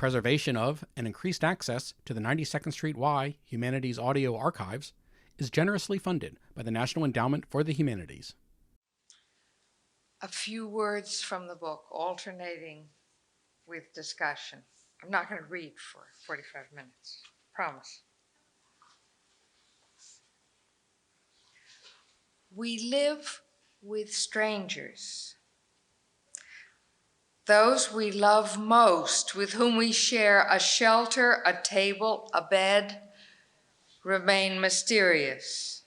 preservation of and increased access to the 92nd Street Y Humanities Audio Archives is generously funded by the National Endowment for the Humanities. A few words from the book, alternating with discussion. I'm not going to read for 45 minutes, promise. We live with strangers, those we love most, with whom we share a shelter, a table, a bed, remain mysterious.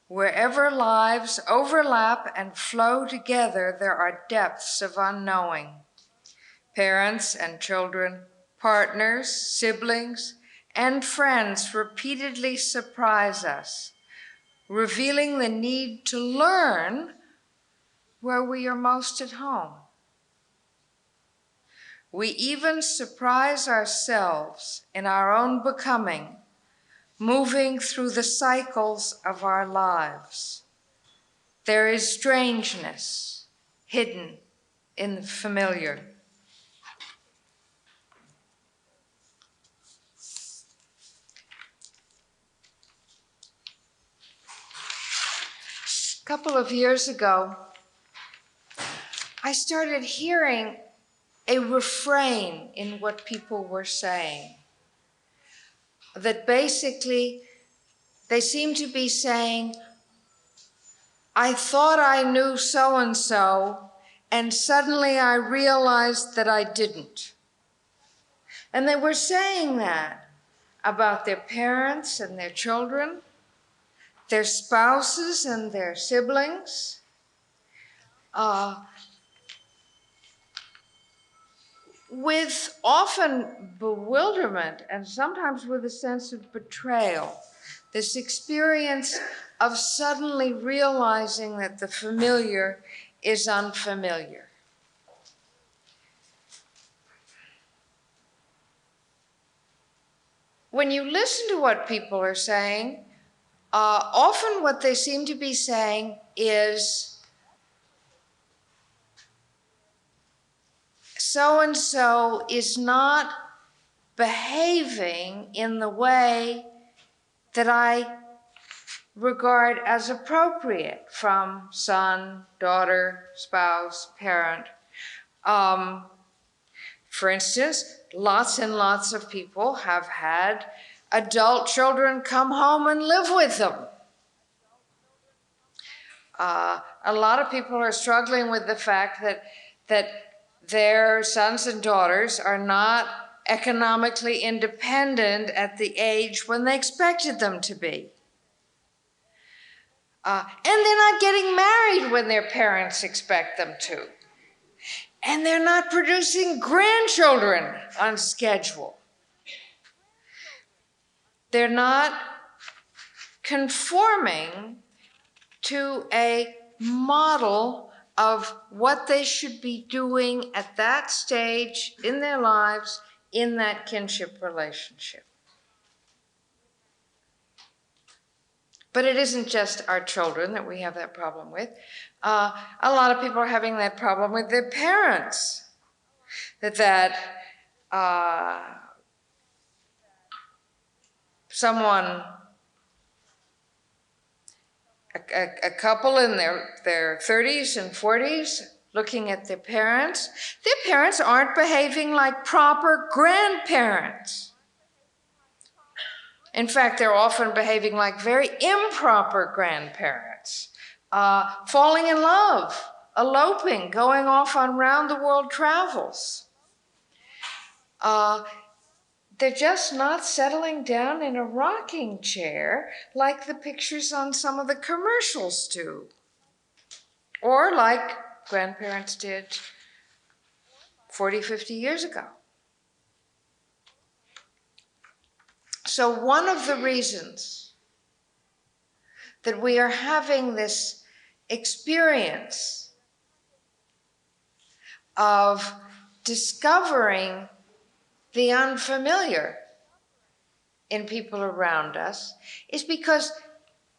Wherever lives overlap and flow together, there are depths of unknowing. Parents and children, partners, siblings, and friends repeatedly surprise us, revealing the need to learn where we are most at home. We even surprise ourselves in our own becoming, moving through the cycles of our lives. There is strangeness hidden in the familiar. A couple of years ago, I started hearing a refrain in what people were saying. That basically, they seemed to be saying, I thought I knew so-and-so, and suddenly I realized that I didn't. And they were saying that about their parents and their children, their spouses and their siblings, with often bewilderment and sometimes with a sense of betrayal. This experience of suddenly realizing that the familiar is unfamiliar. When you listen to what people are saying, often what they seem to be saying is, so-and-so is not behaving in the way that I regard as appropriate from son, daughter, spouse, parent. For instance, lots and lots of people have had adult children come home and live with them. A lot of people are struggling with the fact that their sons and daughters are not economically independent at the age when they expected them to be. And they're not getting married when their parents expect them to. And they're not producing grandchildren on schedule. They're not conforming to a model of what they should be doing at that stage in their lives in that kinship relationship. But it isn't just our children that we have that problem with. A lot of people are having that problem with their parents. A couple in their 30s and 40s looking at their parents aren't behaving like proper grandparents. In fact, they're often behaving like very improper grandparents, falling in love, eloping, going off on round-the-world travels. They're just not settling down in a rocking chair like the pictures on some of the commercials do, or like grandparents did 40, 50 years ago. So one of the reasons that we are having this experience of discovering the unfamiliar in people around us is because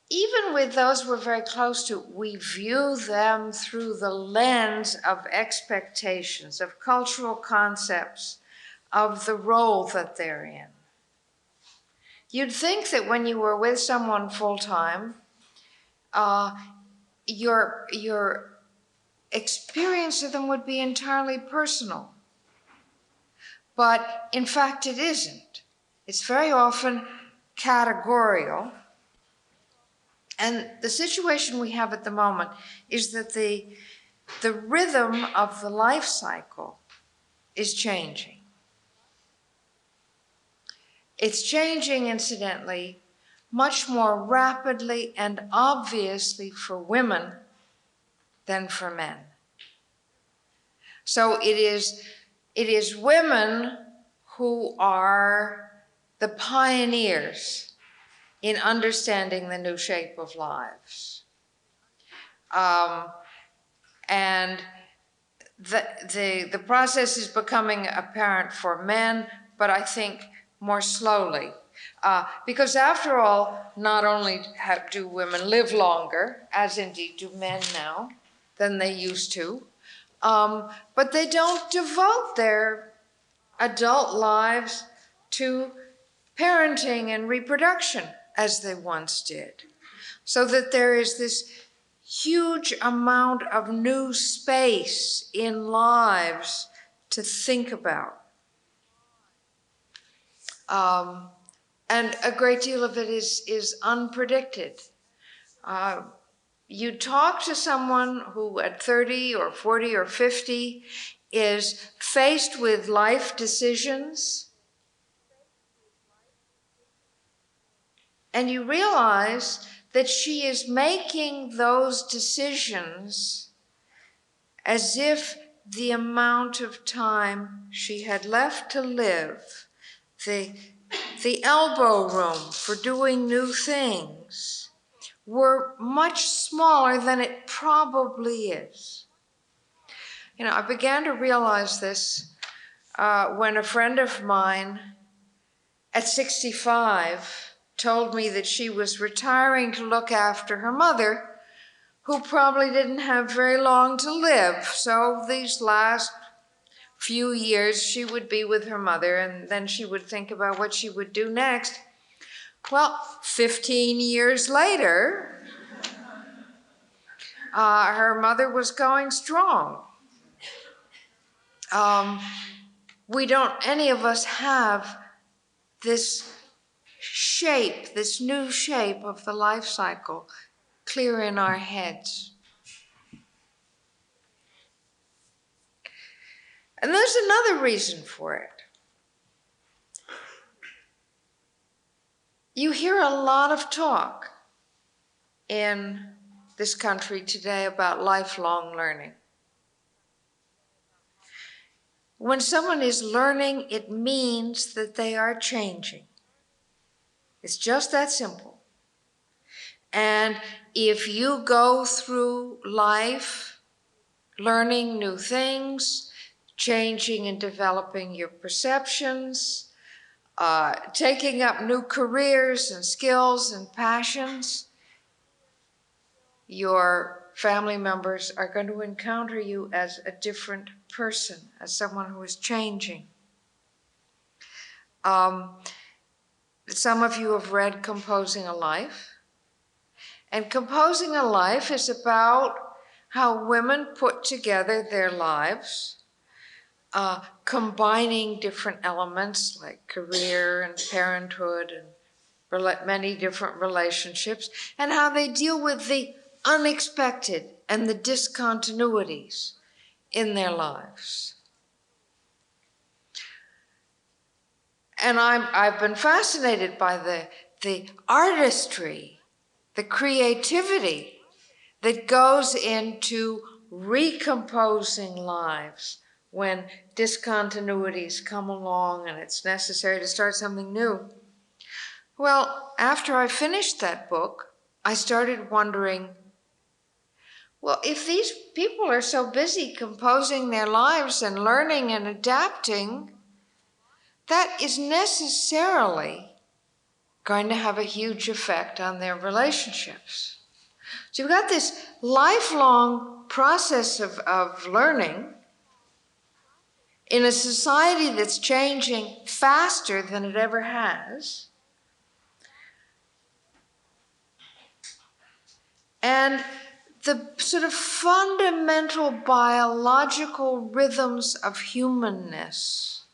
even with those we're very close to, we view them through the lens of expectations, of cultural concepts, of the role that they're in. You'd think that when you were with someone full-time, your experience of them would be entirely personal. But in fact, it isn't. It's very often categorical. And the situation we have at the moment is that the rhythm of the life cycle is changing. It's changing, incidentally, much more rapidly and obviously for women than for men. So it is women who are the pioneers in understanding the new shape of lives. And the process is becoming apparent for men, but I think more slowly. Because after all, not only do women live longer, as indeed do men now, than they used to, but they don't devote their adult lives to parenting and reproduction as they once did. So that there is this huge amount of new space in lives to think about. And a great deal of it is unpredicted. You talk to someone who at 30 or 40 or 50 is faced with life decisions, and you realize that she is making those decisions as if the amount of time she had left to live, the elbow room for doing new things, were much smaller than it probably is. You know, I began to realize this when a friend of mine at 65 told me that she was retiring to look after her mother, who probably didn't have very long to live. So these last few years she would be with her mother, and then she would think about what she would do next. Well, 15 years later, her mother was going strong. We don't, any of us have this shape, this new shape of the life cycle clear in our heads. And there's another reason for it. You hear a lot of talk in this country today about lifelong learning. When someone is learning, it means that they are changing. It's just that simple. And if you go through life learning new things, changing and developing your perceptions, taking up new careers and skills and passions, your family members are going to encounter you as a different person, as someone who is changing. Some of you have read Composing a Life. And Composing a Life is about how women put together their lives, combining different elements like career and parenthood and many different relationships, and how they deal with the unexpected and the discontinuities in their lives. And I've been fascinated by the artistry, the creativity that goes into recomposing lives when discontinuities come along and it's necessary to start something new. Well, after I finished that book, I started wondering, well, if these people are so busy composing their lives and learning and adapting, that is necessarily going to have a huge effect on their relationships. So you've got this lifelong process of learning in a society that's changing faster than it ever has, and the sort of fundamental biological rhythms of humanness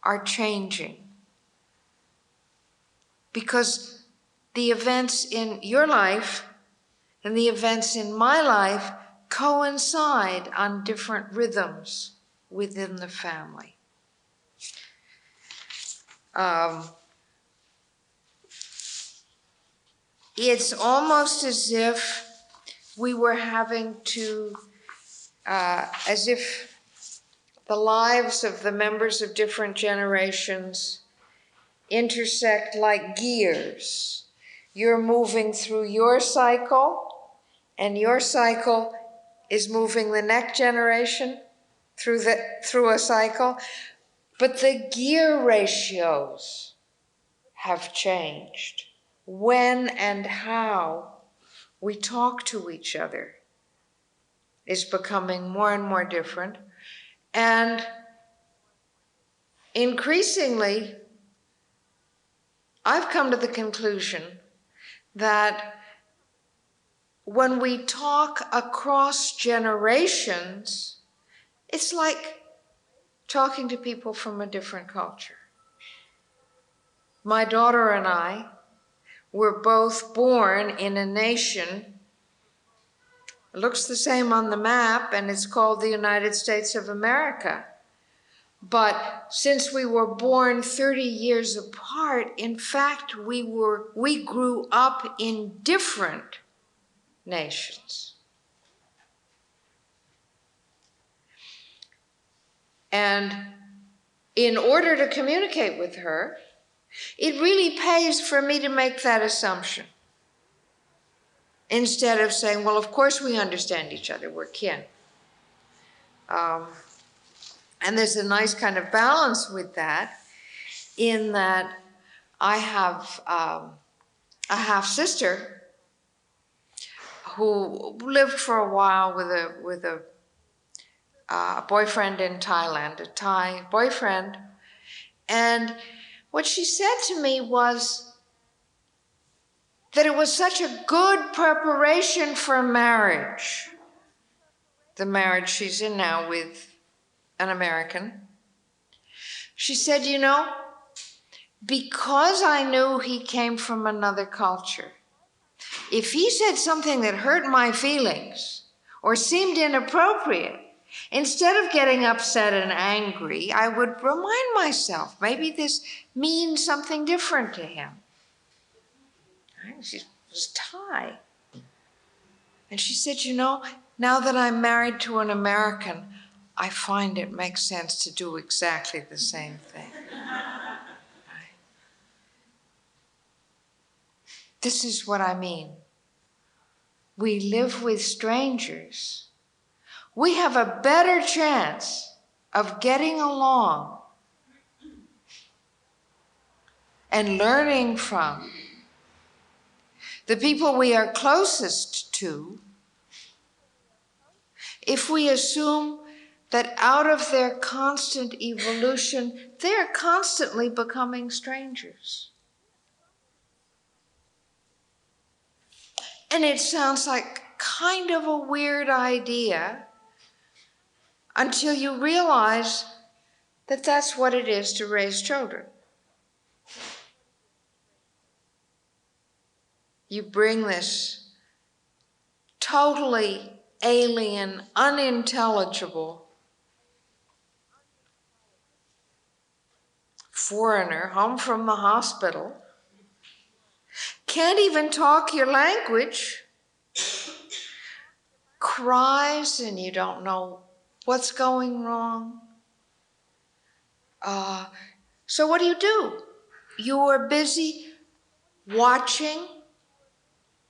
are changing. Because the events in your life and the events in my life coincide on different rhythms within the family. It's almost as if we were having to, as if the lives of the members of different generations intersect like gears. You're moving through your cycle, and your cycle is moving the next generation through a cycle, but the gear ratios have changed. When and how we talk to each other is becoming more and more different, and increasingly, I've come to the conclusion that when we talk across generations, it's like talking to people from a different culture. My daughter and I were both born in a nation, it looks the same on the map, and it's called the United States of America. But since we were born 30 years apart, in fact, we grew up in different nations. And in order to communicate with her, it really pays for me to make that assumption. Instead of saying, well, of course we understand each other, we're kin. And there's a nice kind of balance with that, in that I have a half-sister who lived for a while with a boyfriend in Thailand, a Thai boyfriend. And what she said to me was that it was such a good preparation for marriage, the marriage she's in now with an American. She said, you know, because I knew he came from another culture, if he said something that hurt my feelings or seemed inappropriate, instead of getting upset and angry, I would remind myself, maybe this means something different to him. She was Thai. And she said, you know, now that I'm married to an American, I find it makes sense to do exactly the same thing. Right? This is what I mean. We live with strangers. We have a better chance of getting along and learning from the people we are closest to if we assume that out of their constant evolution, they are constantly becoming strangers. And it sounds like kind of a weird idea until you realize that that's what it is to raise children. You bring this totally alien, unintelligible foreigner home from the hospital, can't even talk your language, cries and you don't know what's going wrong. So what do? You are busy watching.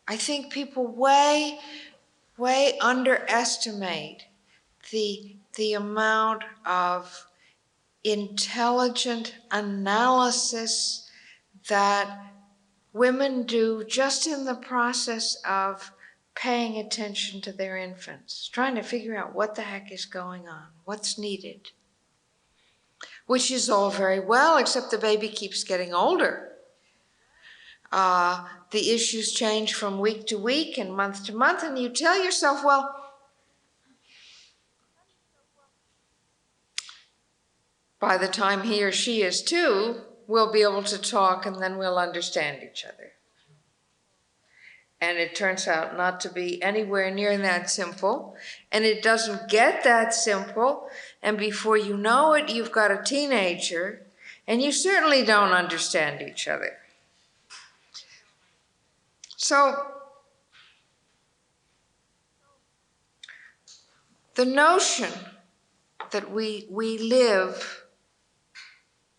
I think people way underestimate the amount of intelligent analysis that women do just in the process of paying attention to their infants, trying to figure out what the heck is going on, what's needed. which is all very well, except the baby keeps getting older. The issues change from week to week and month to month, and you tell yourself, well, by the time he or she is 2, we'll be able to talk and then we'll understand each other. And it turns out not to be anywhere near that simple, and it doesn't get that simple, and before you know it, you've got a teenager, and you certainly don't understand each other. So, the notion that we live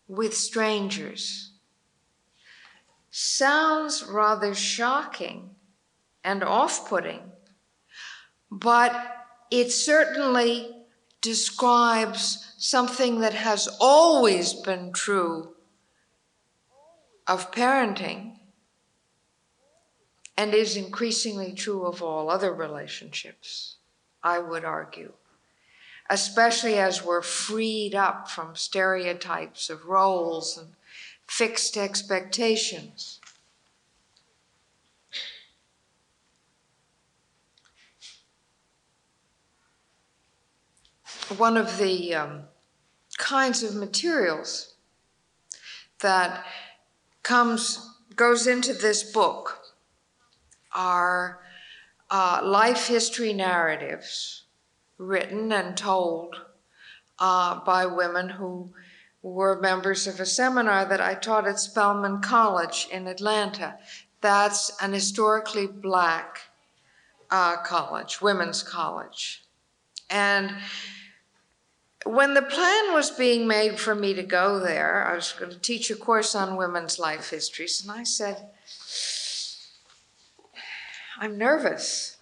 with strangers sounds rather shocking and off-putting, but it certainly describes something that has always been true of parenting and is increasingly true of all other relationships, I would argue, especially as we're freed up from stereotypes of roles and fixed expectations. One of the kinds of materials that goes into this book are life history narratives written and told by women who were members of a seminar that I taught at Spelman College in Atlanta. That's an historically Black college, women's college. And when the plan was being made for me to go there, I was going to teach a course on women's life histories, and I said, I'm nervous.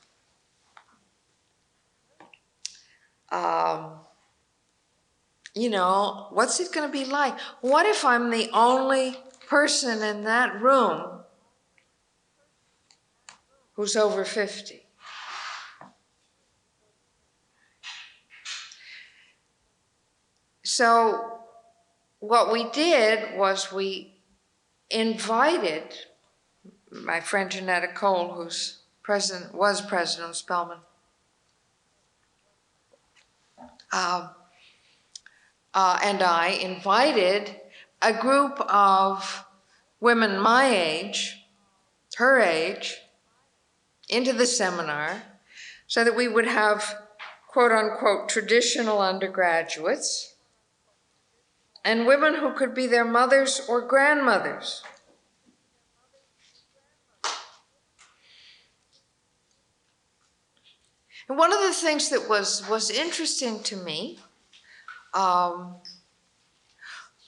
What's it going to be like? What if I'm the only person in that room who's over 50? So what we did was we invited my friend Janetta Cole, who's was president of Spelman, and I invited a group of women my age, her age, into the seminar so that we would have quote unquote traditional undergraduates and women who could be their mothers or grandmothers. And one of the things that was interesting to me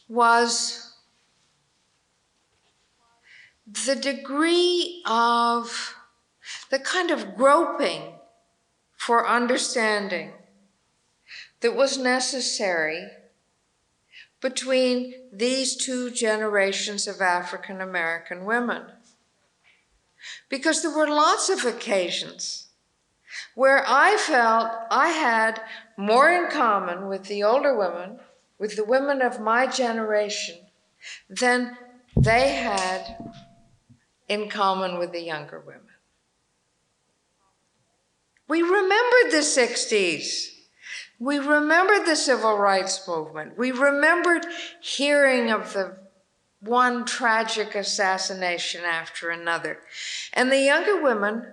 was the degree of the kind of groping for understanding that was necessary between these 2 generations of African American women. Because there were lots of occasions where I felt I had more in common with the older women, with the women of my generation, than they had in common with the younger women. We remembered the 60s. We remembered the civil rights movement. We remembered hearing of the one tragic assassination after another. And the younger women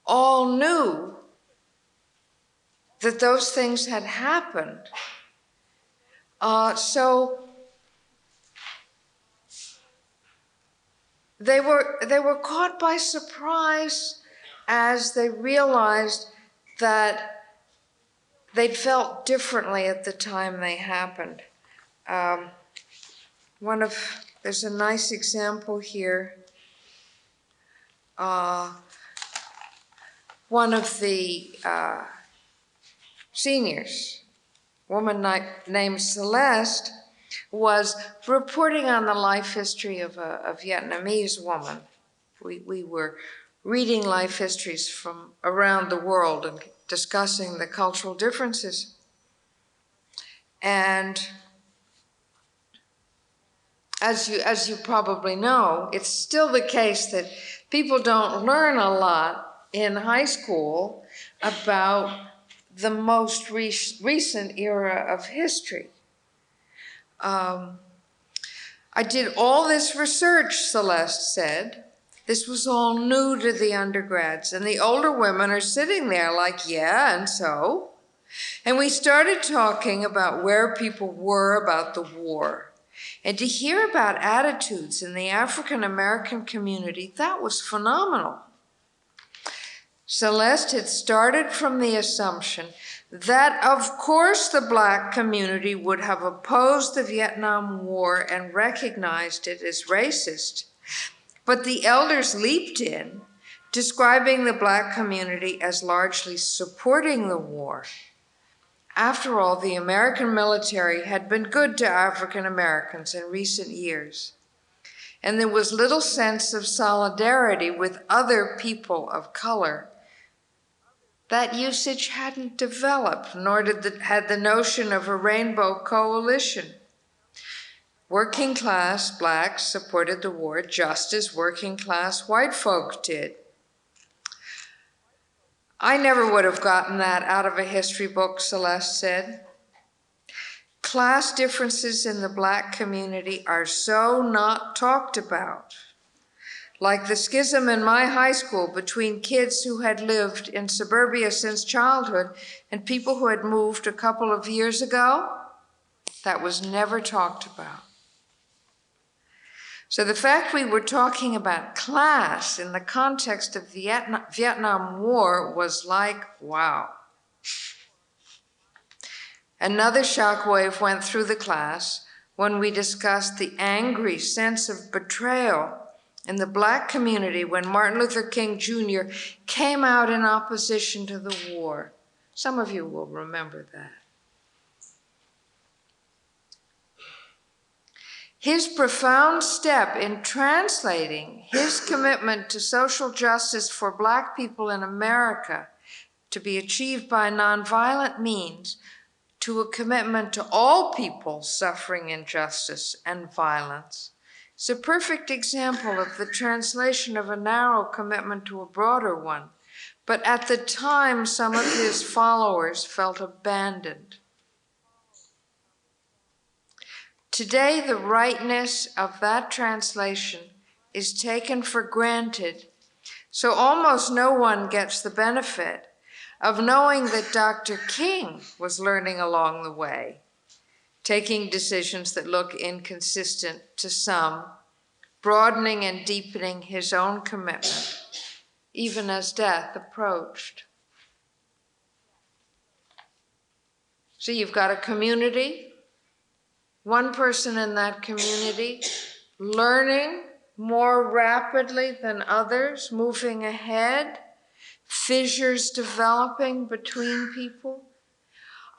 all knew that those things had happened. So they were caught by surprise as they realized that they'd felt differently at the time they happened. There's a nice example here. One of the seniors, a woman named Celeste, was reporting on the life history of a Vietnamese woman. We were reading life histories from around the world and discussing the cultural differences. And as you probably know, it's still the case that people don't learn a lot in high school about the most recent era of history. I did all this research, Celeste said. This was all new to the undergrads, and the older women are sitting there like, yeah, and so? And we started talking about where people were about the war. And to hear about attitudes in the African American community, that was phenomenal. Celeste had started from the assumption that, of course, the Black community would have opposed the Vietnam War and recognized it as racist. But the elders leaped in, describing the Black community as largely supporting the war. After all, the American military had been good to African Americans in recent years, and there was little sense of solidarity with other people of color. That usage hadn't developed, nor had the notion of a rainbow coalition. Working class Blacks supported the war just as working class white folk did. I never would have gotten that out of a history book, Celeste said. Class differences in the Black community are so not talked about. Like the schism in my high school between kids who had lived in suburbia since childhood and people who had moved a couple of years ago, that was never talked about. So the fact we were talking about class in the context of the Vietnam War was like, wow. Another shockwave went through the class when we discussed the angry sense of betrayal in the Black community when Martin Luther King Jr. came out in opposition to the war. Some of you will remember that. His profound step in translating his commitment to social justice for Black people in America to be achieved by nonviolent means to a commitment to all people suffering injustice and violence is a perfect example of the translation of a narrow commitment to a broader one. But at the time, some of his followers felt abandoned. Today, the rightness of that translation is taken for granted, so almost no one gets the benefit of knowing that Dr. King was learning along the way, taking decisions that look inconsistent to some, broadening and deepening his own commitment, even as death approached. So you've got a community, one person in that community learning more rapidly than others, moving ahead, fissures developing between people.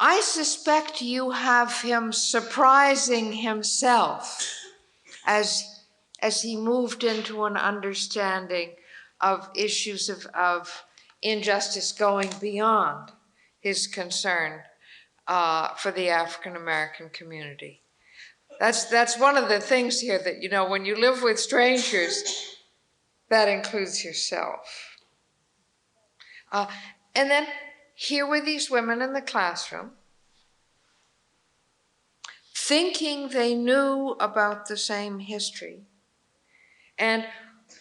I suspect you have him surprising himself as he moved into an understanding of issues of injustice going beyond his concern for the African American community. That's one of the things here that, you know, when you live with strangers, that includes yourself. And then here were these women in the classroom thinking they knew about the same history and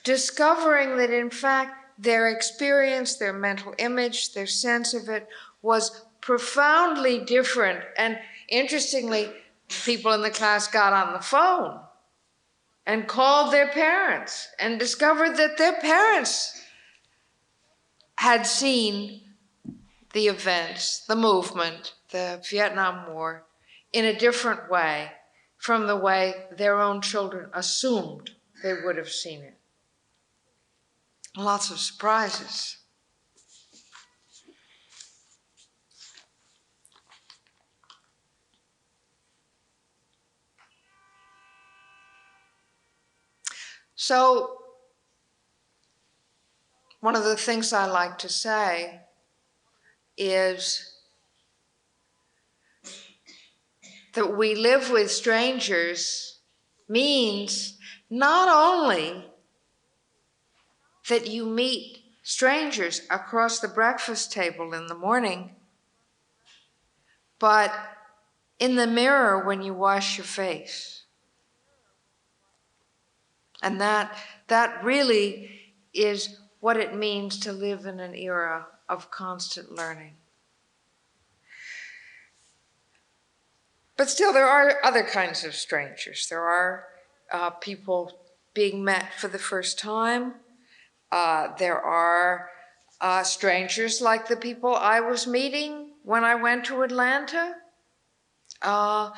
discovering that, in fact, their experience, their mental image, their sense of it was profoundly different. And interestingly, people in the class got on the phone and called their parents and discovered that their parents had seen the events, the movement, the Vietnam War, in a different way from the way their own children assumed they would have seen it. Lots of surprises. So, one of the things I like to say is that we live with strangers means not only that you meet strangers across the breakfast table in the morning, but in the mirror when you wash your face. And that really is what it means to live in an era of constant learning. But still, there are other kinds of strangers. There are people being met for the first time. There are strangers like the people I was meeting when I went to Atlanta. The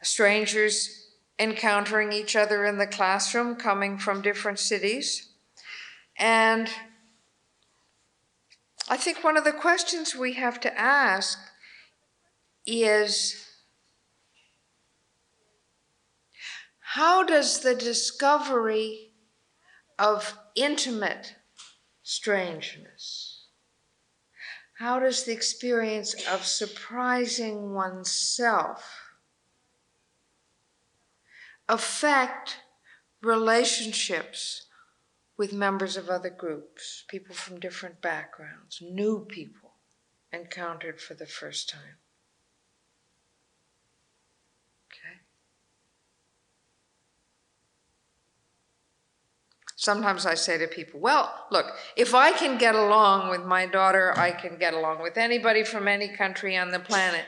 strangers encountering each other in the classroom coming from different cities. And I think one of the questions we have to ask is, how does the discovery of intimate strangeness, how does the experience of surprising oneself affect relationships with members of other groups, people from different backgrounds, new people encountered for the first time? Okay. Sometimes I say to people, well, look, if I can get along with my daughter, I can get along with anybody from any country on the planet.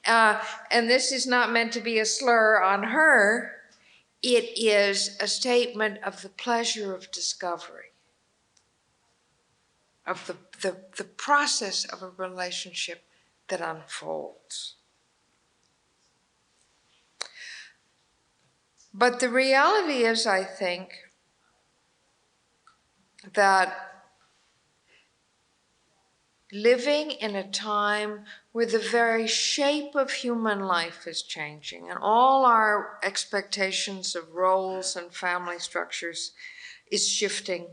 And this is not meant to be a slur on her. It is a statement of the pleasure of discovery, of the process of a relationship that unfolds. But the reality is, I think, that living in a time where the very shape of human life is changing and all our expectations of roles and family structures is shifting,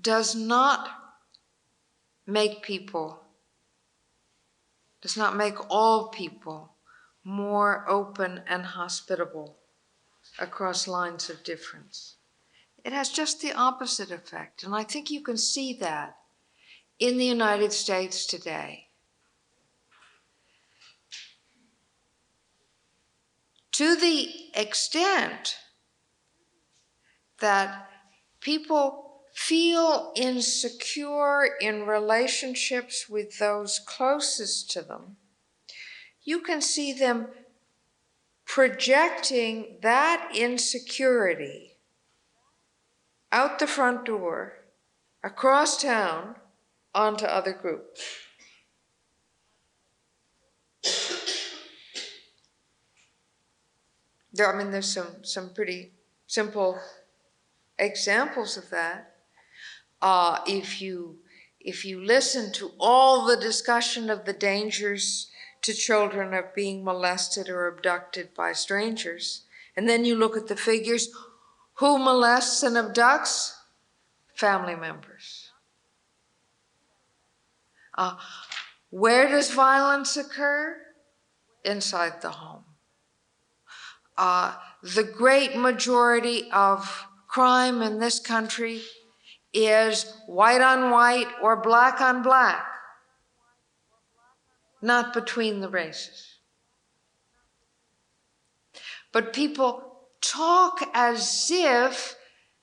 does not make all people more open and hospitable across lines of difference. It has just the opposite effect, and I think you can see that in the United States today. To the extent that people feel insecure in relationships with those closest to them, you can see them projecting that insecurity out the front door, across town, onto other groups. There's some pretty simple examples of that. If you listen to all the discussion of the dangers to children of being molested or abducted by strangers, and then you look at the figures, who molests and abducts? Family members. Where does violence occur? Inside the home. The great majority of crime in this country is white on white or black on black, not between the races. But people talk as if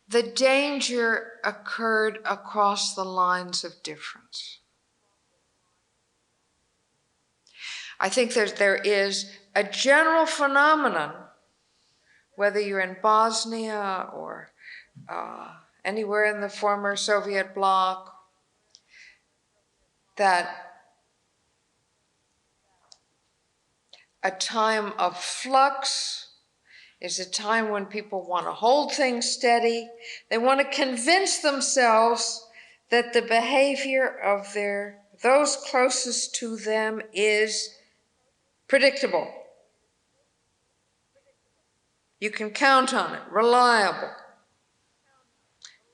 the danger occurred across the lines of difference. I think there is a general phenomenon, whether you're in Bosnia or anywhere in the former Soviet bloc, that a time of flux is a time when people want to hold things steady. They want to convince themselves that the behavior of those closest to them is predictable. You can count on it, reliable.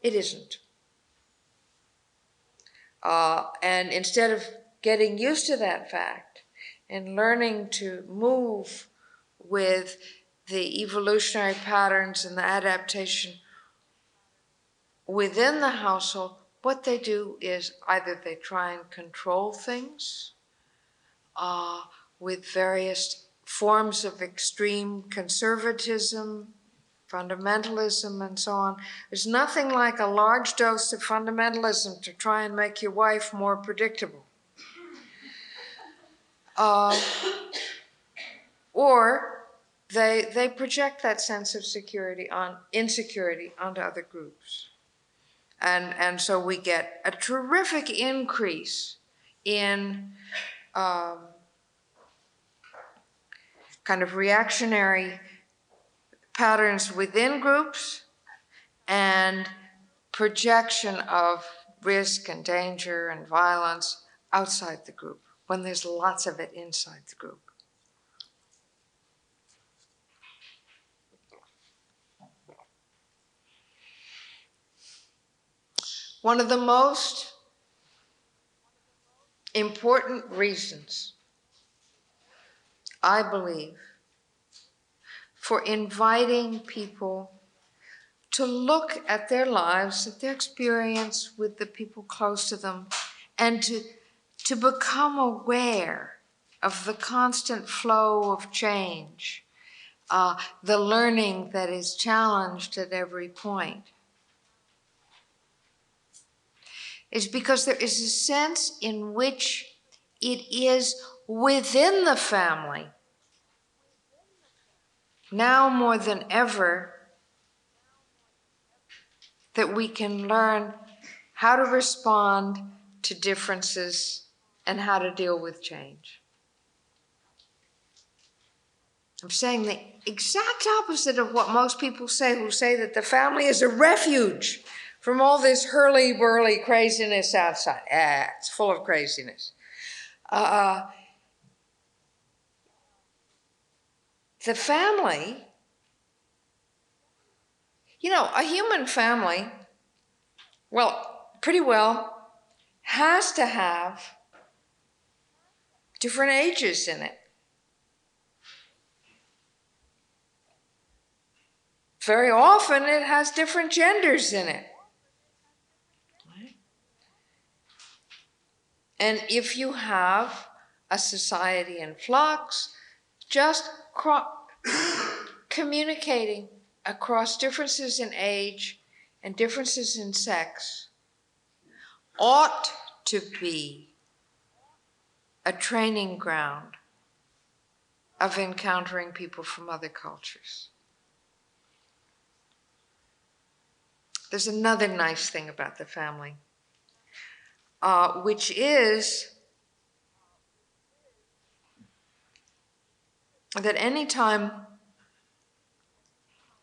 It isn't. And instead of getting used to that fact in learning to move with the evolutionary patterns and the adaptation within the household, what they do is either they try and control things with various forms of extreme conservatism, fundamentalism, and so on. There's nothing like a large dose of fundamentalism to try and make your wife more predictable. Or they project that sense of insecurity onto other groups. And so we get a terrific increase in kind of reactionary patterns within groups and projection of risk and danger and violence outside the group when there's lots of it inside the group. One of the most important reasons, I believe, for inviting people to look at their lives, at their experience with the people close to them, and to become aware of the constant flow of change, the learning that is challenged at every point, is because there is a sense in which it is within the family, now more than ever, that we can learn how to respond to differences and how to deal with change. I'm saying the exact opposite of what most people say, who say that the family is a refuge from all this hurly-burly craziness outside. It's full of craziness. The family, a human family, pretty well has to have different ages in it. Very often it has different genders in it. And if you have a society in flux, just communicating across differences in age and differences in sex ought to be a training ground of encountering people from other cultures. There's another nice thing about the family, which is that anytime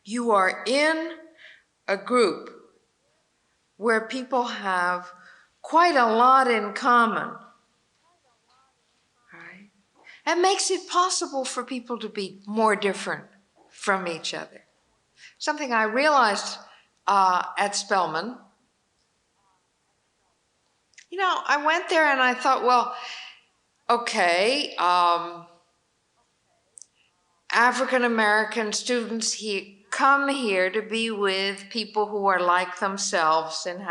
you are in a group where people have quite a lot in common, right, it makes it possible for people to be more different from each other. Something I realized at Spelman. I went there and I thought, well, okay, African American students come here to be with people who are like themselves, and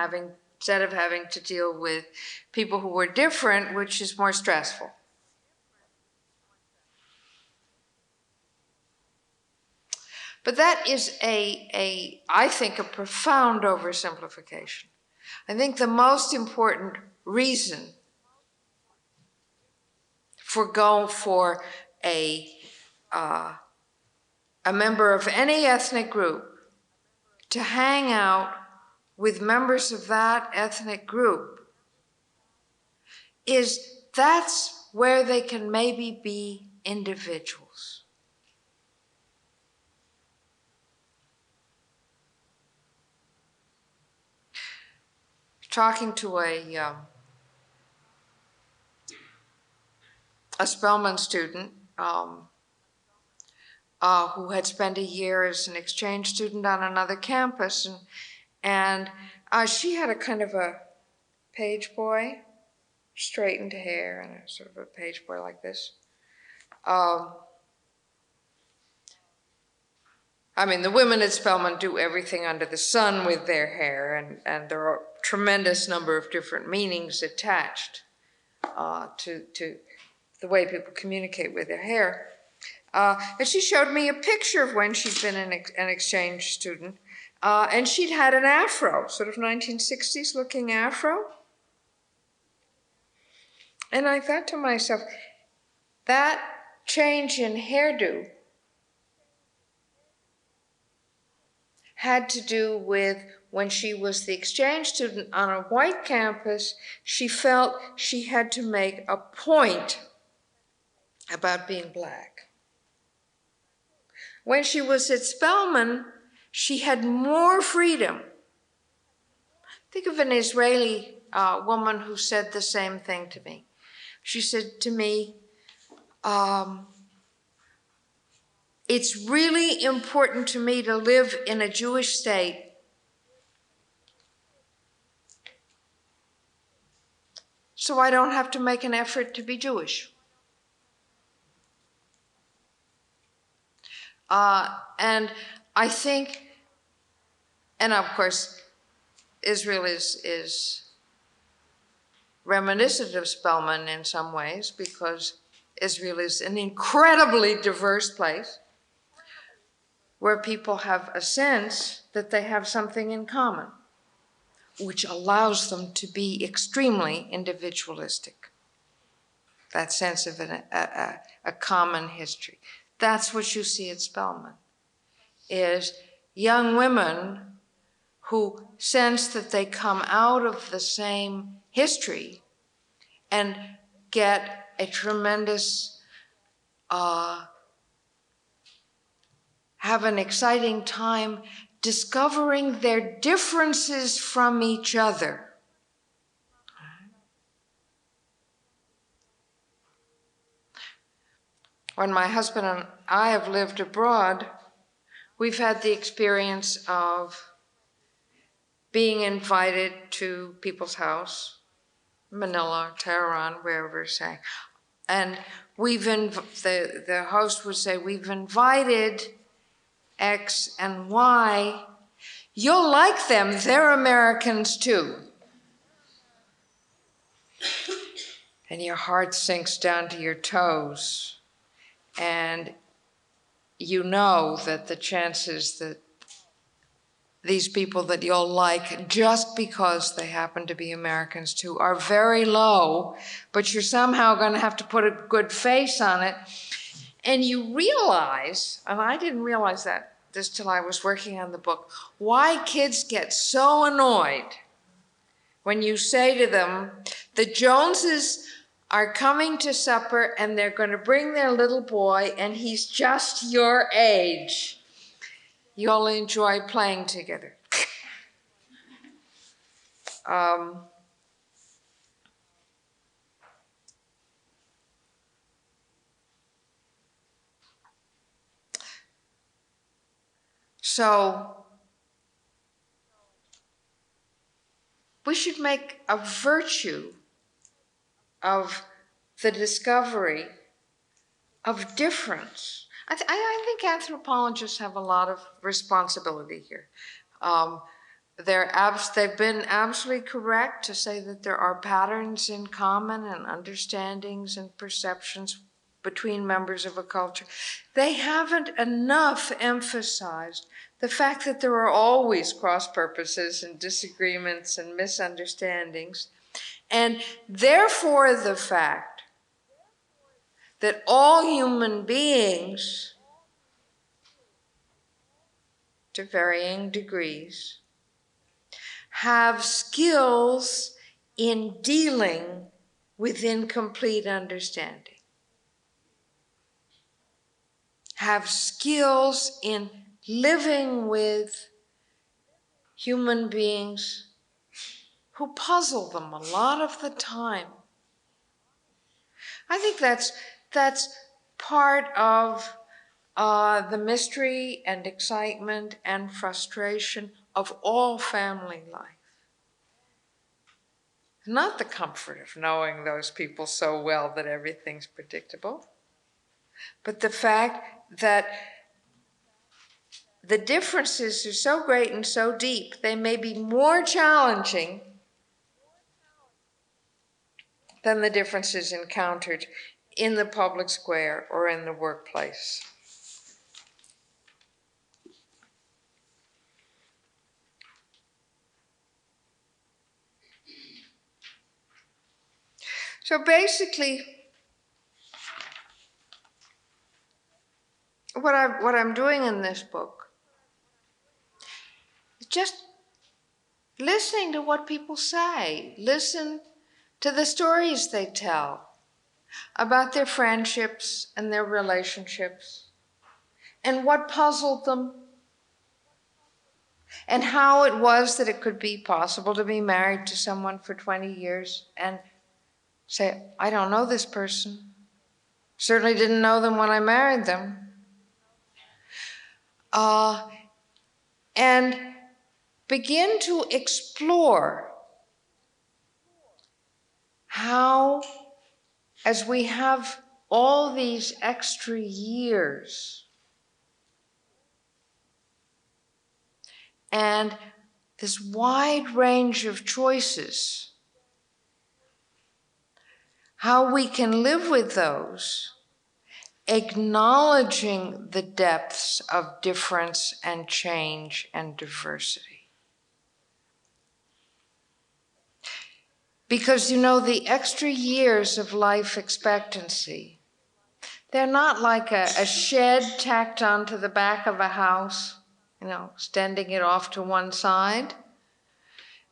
instead of having to deal with people who are different, which is more stressful. But that is I think, a profound oversimplification. I think the most important reason for a member of any ethnic group to hang out with members of that ethnic group is that's where they can maybe be individuals. Talking to a Spelman student who had spent a year as an exchange student on another campus, and she had a kind of a page boy, straightened hair, and a sort of a page boy like this. I mean, the women at Spelman do everything under the sun with their hair, and there are a tremendous number of different meanings attached to the way people communicate with their hair. And she showed me a picture of when she'd been an exchange student, and she'd had an afro, sort of 1960s looking afro. And I thought to myself, that change in hairdo had to do with when she was the exchange student on a white campus, she felt she had to make a point about being black. When she was at Spelman, she had more freedom. Think of an Israeli woman who said the same thing to me. She said to me, it's really important to me to live in a Jewish state so I don't have to make an effort to be Jewish. And I think, and of course, Israel is reminiscent of Spelman in some ways because Israel is an incredibly diverse place where people have a sense that they have something in common, which allows them to be extremely individualistic. That sense of a common history. That's what you see at Spelman, is young women who sense that they come out of the same history and get a tremendous, have an exciting time discovering their differences from each other. When my husband and I have lived abroad, we've had the experience of being invited to people's house, Manila, Tehran, wherever, say. And the host would say, we've invited X and Y. You'll like them, they're Americans too. And your heart sinks down to your toes. And you know that the chances that these people that you'll like just because they happen to be Americans too are very low, but you're somehow going to have to put a good face on it. And you realize, and I didn't realize this till I was working on the book, why kids get so annoyed when you say to them, the Joneses are coming to supper and they're going to bring their little boy and he's just your age. You'll enjoy playing together. So we should make a virtue of the discovery of difference. I think anthropologists have a lot of responsibility here. They've been absolutely correct to say that there are patterns in common and understandings and perceptions between members of a culture. They haven't enough emphasized the fact that there are always cross-purposes and disagreements and misunderstandings, and therefore the fact that all human beings, to varying degrees, have skills in dealing with incomplete understanding, have skills in living with human beings who puzzle them a lot of the time. I think that's part of the mystery and excitement and frustration of all family life. Not the comfort of knowing those people so well that everything's predictable, but the fact that the differences are so great and so deep, they may be more challenging than the differences encountered in the public square or in the workplace. So basically, what I'm doing in this book is just listening to what people say, listen to the stories they tell about their friendships and their relationships, and what puzzled them, and how it was that it could be possible to be married to someone for 20 years and say, I don't know this person. Certainly didn't know them when I married them. And begin to explore how, as we have all these extra years and this wide range of choices, how we can live with those, acknowledging the depths of difference and change and diversity. Because, you know, the extra years of life expectancy, they're not like a shed tacked onto the back of a house, you know, extending it off to one side.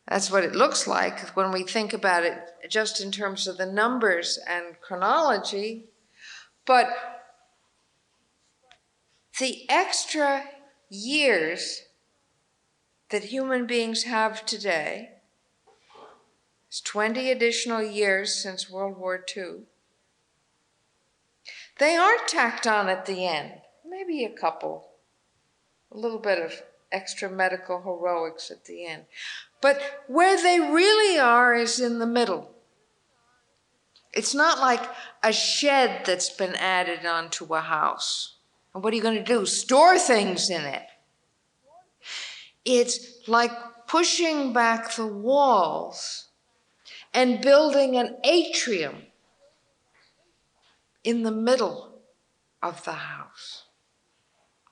That's what it looks like when we think about it just in terms of the numbers and chronology. But the extra years that human beings have today, it's 20 additional years since World War II, they aren't tacked on at the end. Maybe a couple, a little bit of extra medical heroics at the end. But where they really are is in the middle. It's not like a shed that's been added onto a house. And what are you going to do? Store things in it. It's like pushing back the walls and building an atrium in the middle of the house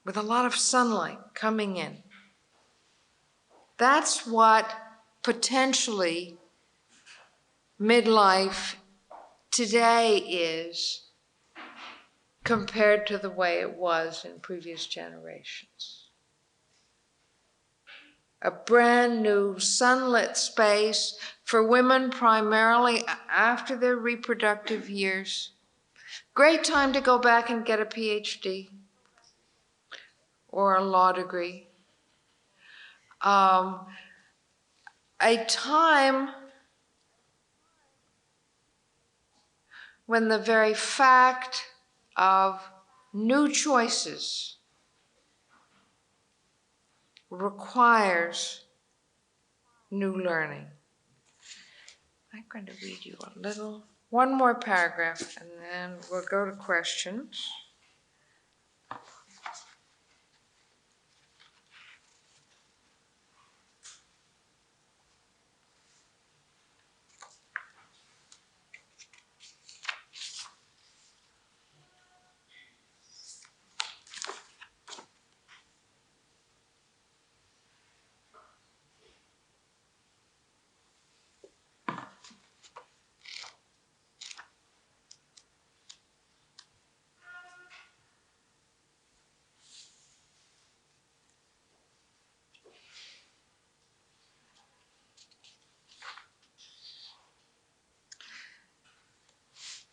with a lot of sunlight coming in. That's what potentially midlife today is compared to the way it was in previous generations. A brand new sunlit space for women primarily after their reproductive years. Great time to go back and get a PhD or a law degree. A time when the very fact of new choices requires new learning. I'm going to read you one more paragraph, and then we'll go to questions.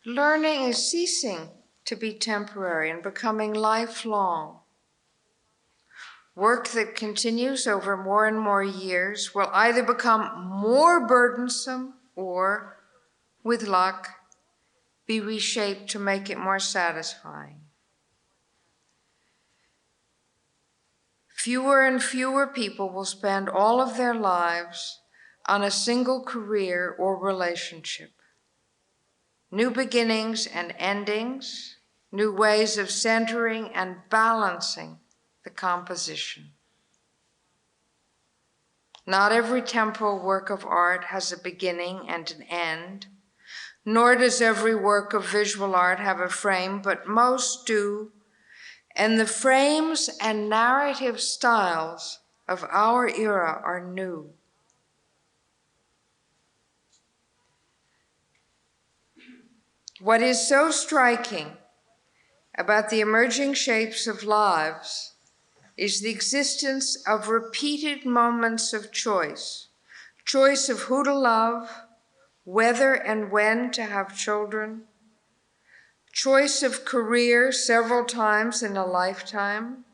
Learning is ceasing to be temporary and becoming lifelong. Work that continues over more and more years will either become more burdensome or, with luck, be reshaped to make it more satisfying. Fewer and fewer people will spend all of their lives on a single career or relationship. New beginnings and endings new ways of centering and balancing the composition. Not every temporal work of art has a beginning and an end, nor does every work of visual art have a frame, but most do, and the frames and narrative styles of our era are new. What is so striking about the emerging shapes of lives is the existence of repeated moments of choice. Choice of who to love, whether and when to have children, choice of career several times in a lifetime.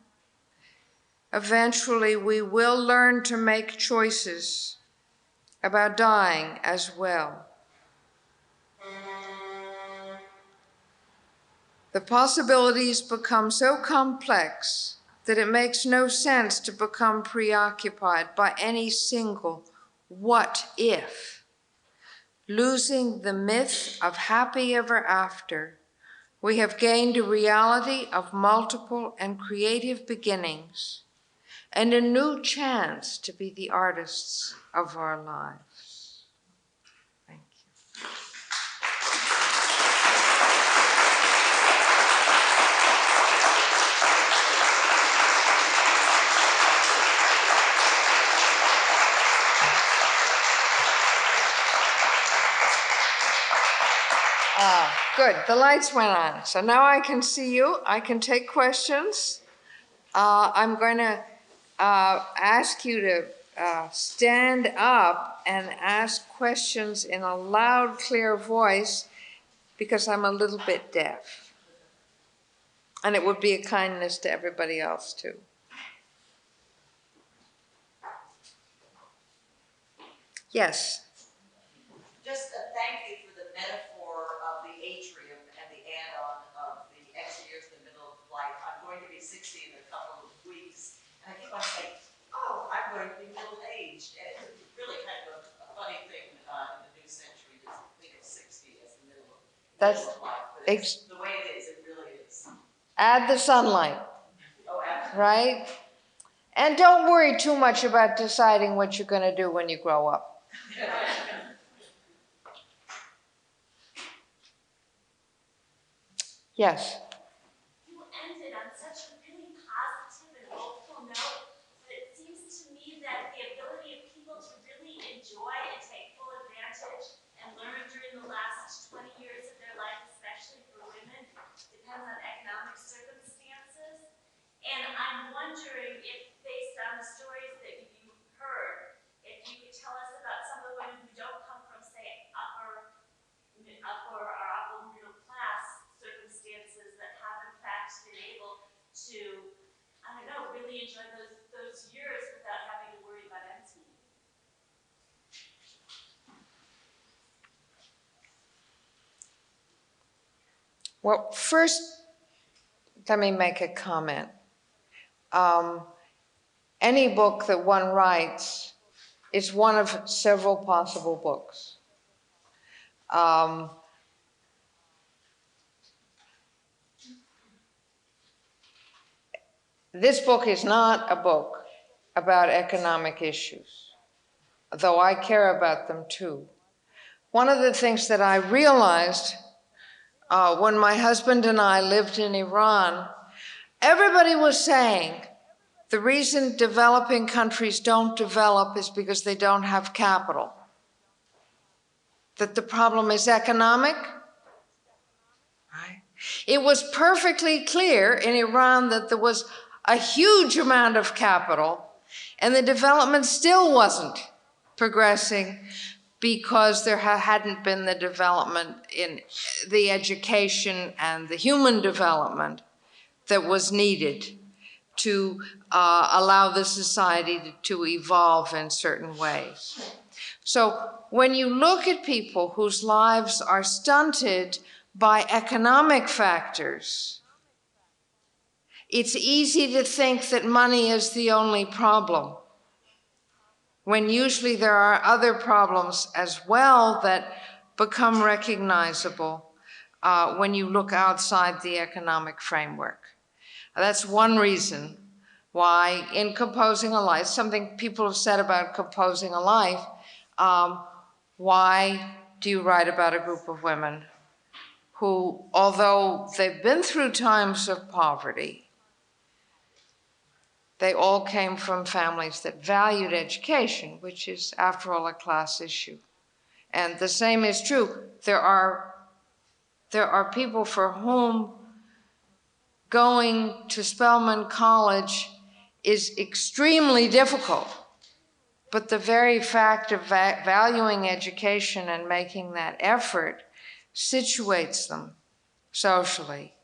Eventually, we will learn to make choices about dying as well. The possibilities become so complex that it makes no sense to become preoccupied by any single what if. Losing the myth of happy ever after, we have gained a reality of multiple and creative beginnings and a new chance to be the artists of our lives. Thank you. Good, the lights went on. So now I can see you, I can take questions. I'm going to ask you to stand up and ask questions in a loud, clear voice because I'm a little bit deaf. And it would be a kindness to everybody else too. Yes. Just a thank you for the metaphor of the atrium and the add-on of the extra years in the middle of life. I'm going to be 60 in a couple of weeks, and I keep on saying, oh, I'm going to be middle-aged. And it's really kind of a funny thing in the new century to think of 60 as the middle of life. But it's the way it is, it really is. Add the sunlight. Oh, absolutely. Right? And don't worry too much about deciding what you're going to do when you grow up. Yes. You ended on such a really positive and hopeful note, but it seems to me that the ability of people to really enjoy and take full advantage and learn during the last 20 years of their life, especially for women, depends on economic circumstances. And I'm wondering if, based on the stories that you've heard, if you could tell us about some of the women who don't come from, say, upper or upper middle class circumstances that have in fact been able to, I don't know, really enjoy those years without having to worry about ends meeting. Well, first, let me make a comment. Any book that one writes is one of several possible books. This book is not a book about economic issues, though I care about them too. One of the things that I realized when my husband and I lived in Iran, everybody was saying the reason developing countries don't develop is because they don't have capital. That the problem is economic. Right? It was perfectly clear in Iran that there was a huge amount of capital, and the development still wasn't progressing because there hadn't been the development in the education and the human development that was needed to allow the society to evolve in certain ways. So when you look at people whose lives are stunted by economic factors, it's easy to think that money is the only problem, when usually there are other problems as well that become recognizable. when you look outside the economic framework. That's one reason why in Composing a Life, something people have said about Composing a Life, why do you write about a group of women who, although they've been through times of poverty, they all came from families that valued education, which is, after all, a class issue. And the same is true. There are people for whom going to Spelman College is extremely difficult. But the very fact of valuing education and making that effort situates them socially.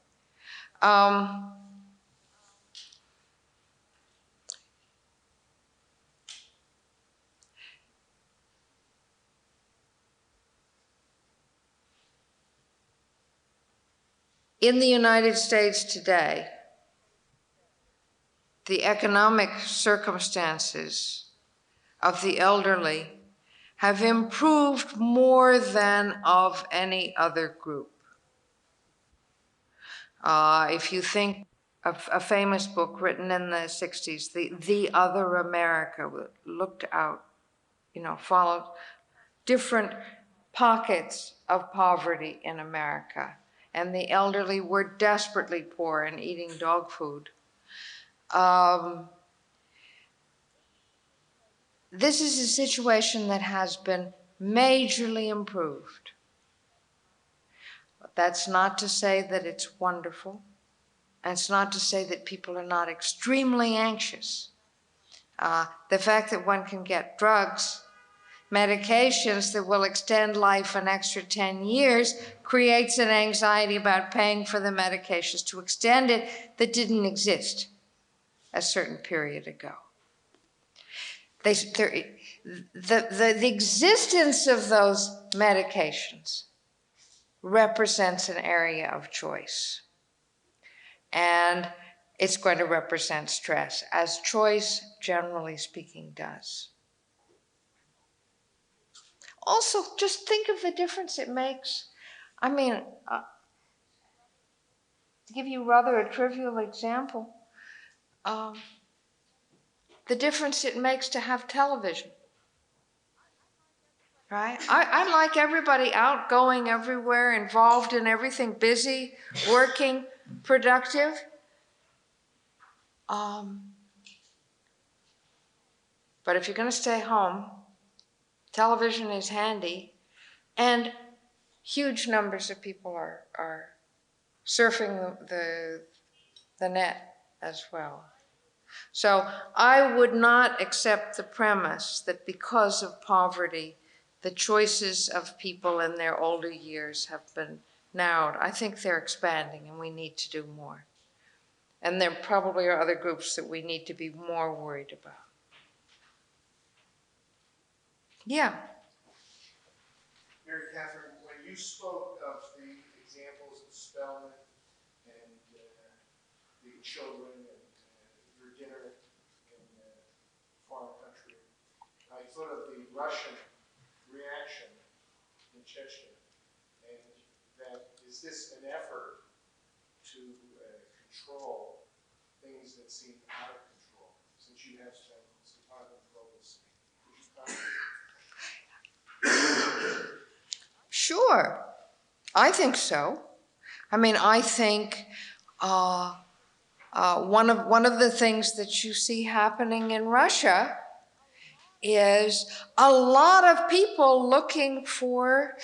In the United States today, the economic circumstances of the elderly have improved more than of any other group. If you think of a famous book written in the 60s, The Other America, looked out, followed different pockets of poverty in America. And the elderly were desperately poor and eating dog food. This is a situation that has been majorly improved. That's not to say that it's wonderful. And it's not to say that people are not extremely anxious. The fact that one can get drugs, medications that will extend life an extra 10 years creates an anxiety about paying for the medications to extend it that didn't exist a certain period ago. The existence of those medications represents an area of choice. And it's going to represent stress, as choice, generally speaking, does. Also, just think of the difference it makes. I mean, to give you rather a trivial example, the difference it makes to have television, right? I like everybody out, going everywhere, involved in everything, busy, working, productive. But if you're going to stay home, television is handy, and huge numbers of people are surfing the net as well. So I would not accept the premise that because of poverty, the choices of people in their older years have been narrowed. I think they're expanding, and we need to do more. And there probably are other groups that we need to be more worried about. Yeah. Mary Catherine, when you spoke of the examples of Spelman and the children and your dinner in a foreign country, I thought of the Russian reaction in Chechnya, and that is this an effort to control things that seem out of control, since you have some time control this. Would you comment? Sure, I think so. I mean, I think one of the things that you see happening in Russia is a lot of people looking for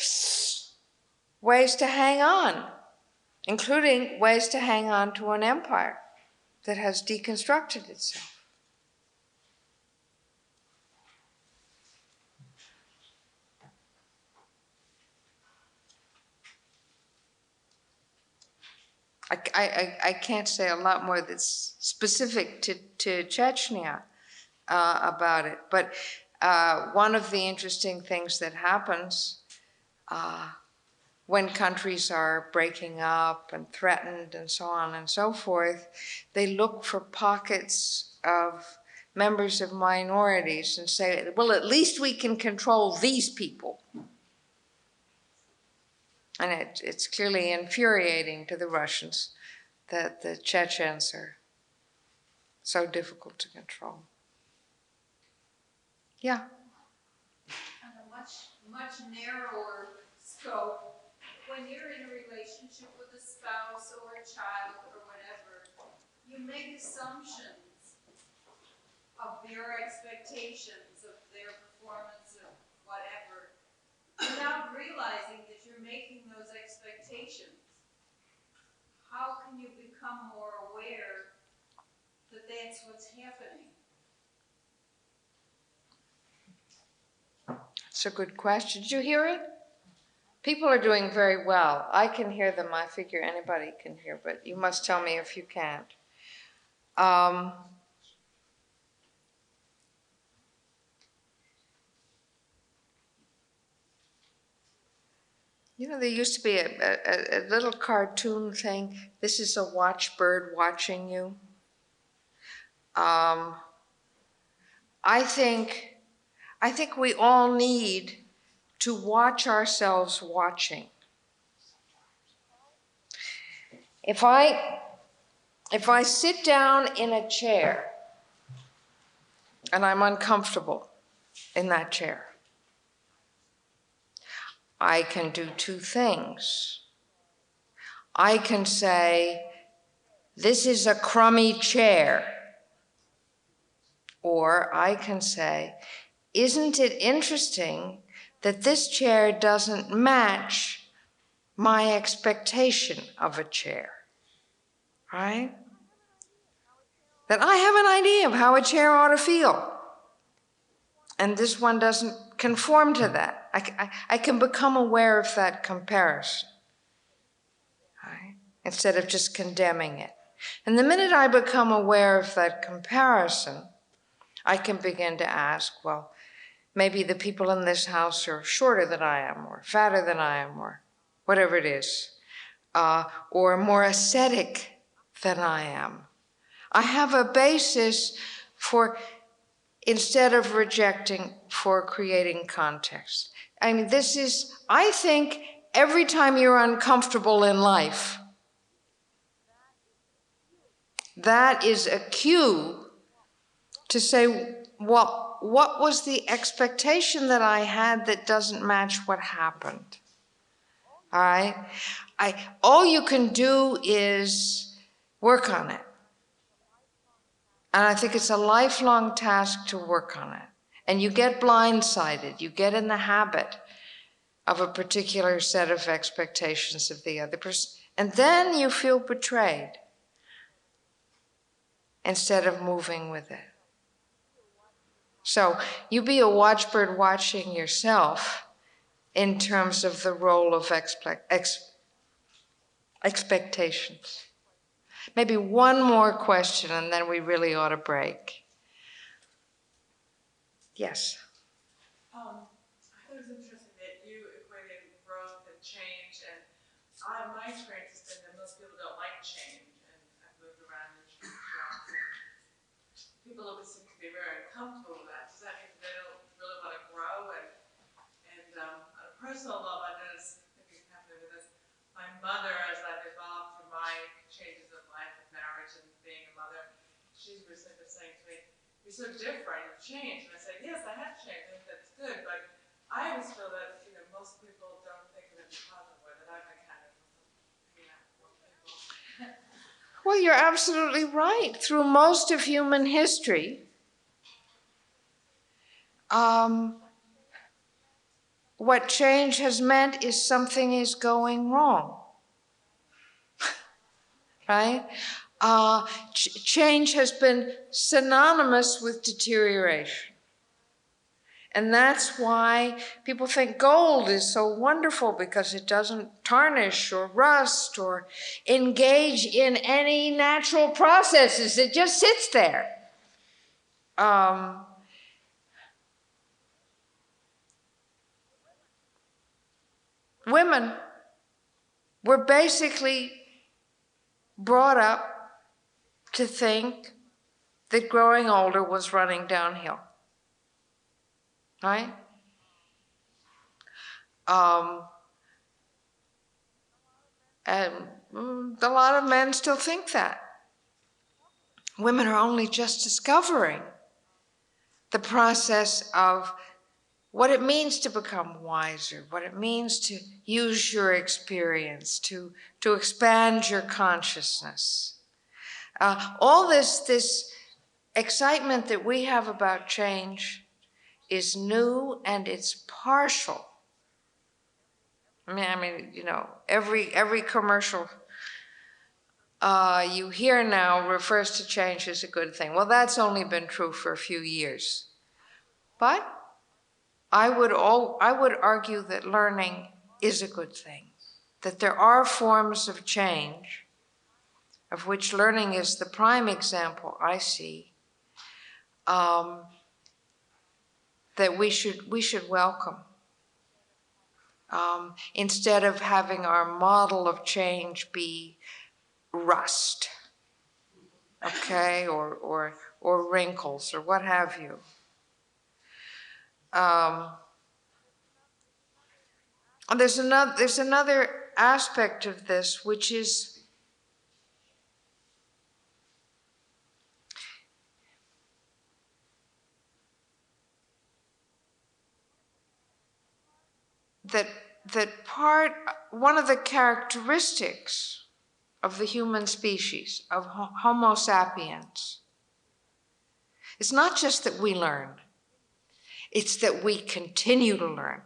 ways to hang on, including ways to hang on to an empire that has deconstructed itself. I can't say a lot more that's specific to Chechnya about it, but one of the interesting things that happens when countries are breaking up and threatened and so on and so forth, they look for pockets of members of minorities and say, well, at least we can control these people. And it's clearly infuriating to the Russians that the Chechens are so difficult to control. Yeah. On a much narrower scope, when you're in a relationship with a spouse or a child or whatever, you make assumptions of their expectations, of their performance, of whatever, without realizing that you're making those expectations. How can you become more aware that that's what's happening? It's a good question. Did you hear it? People are doing very well. I can hear them. I figure anybody can hear, but you must tell me if you can't. You know, there used to be a little cartoon thing. This is a watchbird watching you. I think we all need to watch ourselves watching. If I sit down in a chair and I'm uncomfortable in that chair, I can do two things. I can say, this is a crummy chair. Or I can say, isn't it interesting that this chair doesn't match my expectation of a chair, right? That I have an idea of how a chair ought to feel. And this one doesn't conform to that. I can become aware of that comparison, right? Instead of just condemning it. And the minute I become aware of that comparison, I can begin to ask, well, maybe the people in this house are shorter than I am, or fatter than I am, or whatever it is, or more ascetic than I am. I have a basis for, instead of rejecting, for creating context. I mean, this is, I think, every time you're uncomfortable in life, that is a cue to say, well, what was the expectation that I had that doesn't match what happened? All right? All you can do is work on it. And I think it's a lifelong task to work on it. And you get blindsided. You get in the habit of a particular set of expectations of the other person. And then you feel betrayed instead of moving with it. So you be a watchbird watching yourself in terms of the role of expectations. Maybe one more question and then we really ought to break. Yes? I thought it was interesting that you equated growth and change, and my experience has been that most people don't like change, and I've moved around in jobs, and people always seem to be very uncomfortable with that. Does that mean they don't really want to grow? And on a personal level, I noticed, maybe it's happening with this, my mother, as I've evolved through my changes in life and marriage and being a mother, she's recently been saying to me, you're so different, you've changed. And I say, yes, I have changed, I think that's good, but I always feel that, most people don't think of it in a positive way, that I've been kind of hanging out with more people. Well, you're absolutely right. Through most of human history, what change has meant is something is going wrong, right? Change has been synonymous with deterioration. And that's why people think gold is so wonderful, because it doesn't tarnish or rust or engage in any natural processes. It just sits there. Women were basically brought up to think that growing older was running downhill, right? And a lot of men still think that. Women are only just discovering the process of what it means to become wiser, what it means to use your experience, to expand your consciousness. All this excitement that we have about change is new and it's partial. I mean, you know, every commercial you hear now refers to change as a good thing. Well, that's only been true for a few years. But I would argue that learning is a good thing, that there are forms of change, of which learning is the prime example I see, that we should welcome. Instead of having our model of change be rust, okay, or wrinkles, or what have you. And there's another aspect of this, which is that one of the characteristics of the human species, of Homo sapiens, it's not just that we learn, it's that we continue to learn.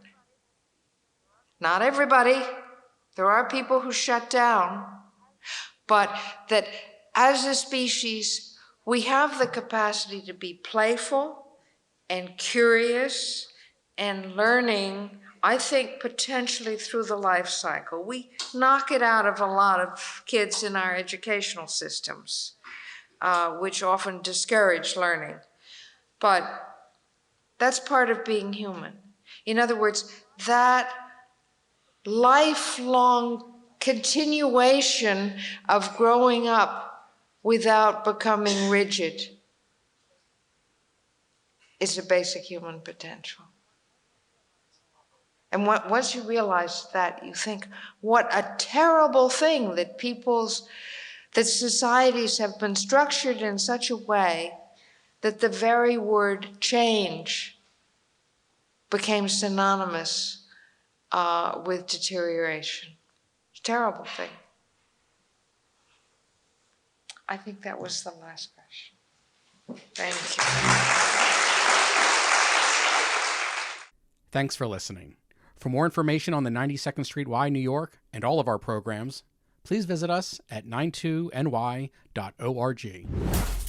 Not everybody, there are people who shut down, but that as a species, we have the capacity to be playful and curious and learning, I think, potentially through the life cycle. We knock it out of a lot of kids in our educational systems, which often discourage learning. But that's part of being human. In other words, that lifelong continuation of growing up without becoming rigid is a basic human potential. And once you realize that, you think, what a terrible thing that societies have been structured in such a way that the very word change became synonymous with deterioration. It's a terrible thing. I think that was the last question. Thank you. Thanks for listening. For more information on the 92nd Street Y, New York, and all of our programs, please visit us at 92ny.org.